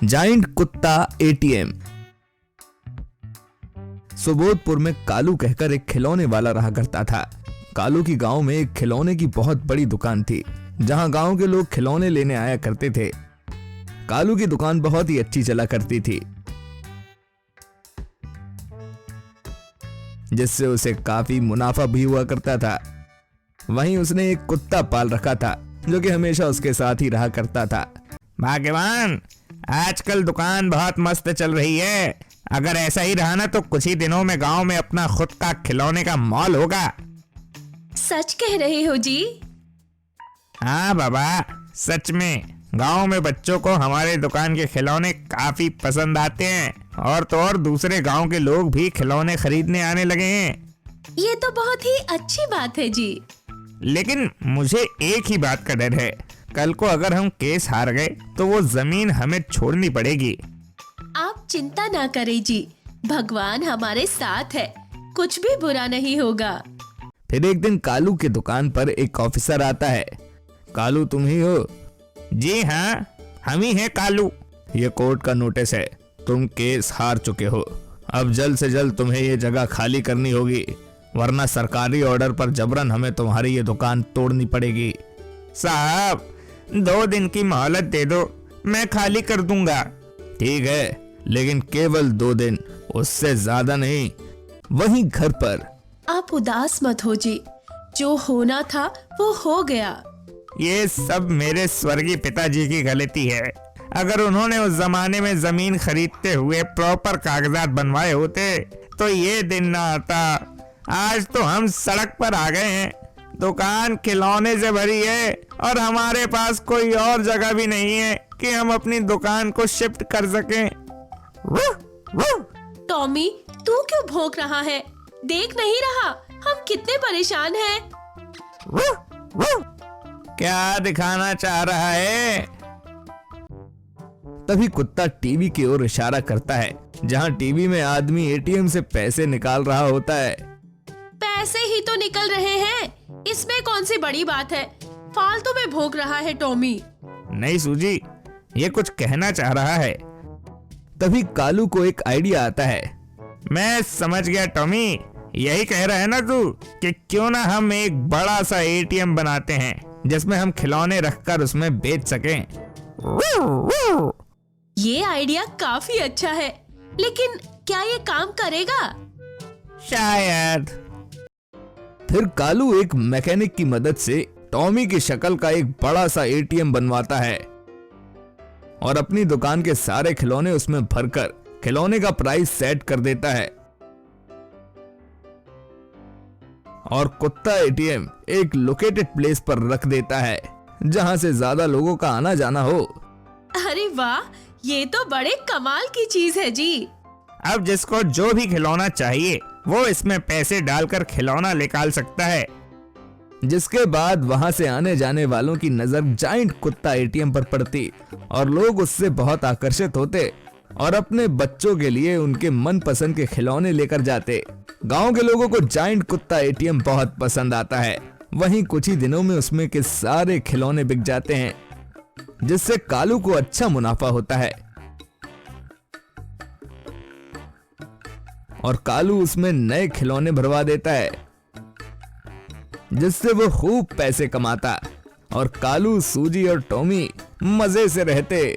Giant कुत्ता ATM. सुबोधपुर में कालू कहकर एक खिलौने वाला रहा करता था। कालू की गांव में एक खिलौने की बहुत बड़ी दुकान थी, जहां गांव के लोग खिलौने लेने आया करते थे। कालू की दुकान बहुत ही अच्छी चला करती थी, जिससे उसे काफी मुनाफा भी हुआ करता था। वहीं उसने एक कुत्ता पाल रखा था, जो कि हमेशा उसके साथ ही रहा करता था। भाग्यवान, आजकल दुकान बहुत मस्त चल रही है। अगर ऐसा ही रहा ना तो कुछ ही दिनों में गांव में अपना खुद का खिलौने का मॉल होगा। सच कह रहे हो जी? हाँ बाबा, सच में गांव में बच्चों को हमारे दुकान के खिलौने काफी पसंद आते हैं, और तो और दूसरे गांव के लोग भी खिलौने खरीदने आने लगे हैं। ये तो बहुत ही अच्छी बात है जी। लेकिन मुझे एक ही बात का डर है, कल को अगर हम केस हार गए तो वो जमीन हमें छोड़नी पड़ेगी। आप चिंता ना करें जी, भगवान हमारे साथ है, कुछ भी बुरा नहीं होगा। फिर एक दिन कालू के दुकान पर एक ऑफिसर आता है। कालू तुम ही हो? जी हाँ, हम ही हैं कालू। ये कोर्ट का नोटिस है, तुम केस हार चुके हो। अब जल्द से जल्द तुम्हें ये जगह खाली करनी होगी, वरना सरकारी ऑर्डर पर जबरन हमें तुम्हारी ये दुकान तोड़नी पड़ेगी। साहब, 2 दिन की मोहलत दे दो, मैं खाली कर दूंगा। ठीक है, लेकिन केवल 2 दिन, उससे ज्यादा नहीं। वहीं घर पर आप उदास मत हो जी, जो होना था वो हो गया। ये सब मेरे स्वर्गीय पिताजी की गलती है। अगर उन्होंने उस जमाने में जमीन खरीदते हुए प्रॉपर कागजात बनवाए होते तो ये दिन ना आता। आज तो हम सड़क पर आ गए हैं, दुकान खिलौने से भरी है और हमारे पास कोई और जगह भी नहीं है कि हम अपनी दुकान को शिफ्ट कर सकें। टॉमी, तू क्यों भौंक रहा है? देख नहीं रहा हम कितने परेशान हैं? क्या दिखाना चाह रहा है? तभी कुत्ता टीवी की ओर इशारा करता है, जहां टीवी में आदमी एटीएम से पैसे निकाल रहा होता है। पैसे ही तो निकल रहे हैं, इसमें कौन सी बड़ी बात है? फालतू में भौंक रहा है टॉमी। नहीं सूजी, ये कुछ कहना चाह रहा है। तभी कालू को एक आइडिया आता है। मैं समझ गया टॉमी, यही कह रहा है ना तू कि क्यों ना हम एक बड़ा सा एटीएम बनाते हैं, जिसमें हम खिलौने रखकर उसमें बेच सकें। ये आइडिया काफी अच्छा है, लेकिन क्या ये काम करेगा? शायद। फिर कालू एक मैकेनिक की मदद से टॉमी की शक्ल का एक बड़ा सा एटीएम बनवाता है और अपनी दुकान के सारे खिलौने उसमें भरकर खिलौने का प्राइस सेट कर देता है। और कुत्ता एटीएम एक लोकेटेड प्लेस पर रख देता है, जहां से ज्यादा लोगों का आना जाना हो। अरे वाह, ये तो बड़े कमाल की चीज है जी। अब जिसको जो भी खिलौना चाहिए वो इसमें पैसे डालकर खिलौना निकाल सकता है। जिसके बाद वहां से आने जाने वालों की नजर जाइंट कुत्ता एटीएम पर पड़ती और लोग उससे बहुत आकर्षित होते और अपने बच्चों के लिए उनके मनपसंद के खिलौने लेकर जाते। गांव के लोगों को जाइंट कुत्ता एटीएम बहुत पसंद आता है। वहीं कुछ ही दिनों में उसमें के सारे खिलौने बिक जाते हैं, जिससे कालू को अच्छा मुनाफा होता है और कालू उसमें नए खिलौने भरवा देता है, जिससे वो खूब पैसे कमाता और कालू, सूजी और टॉमी मजे से रहते।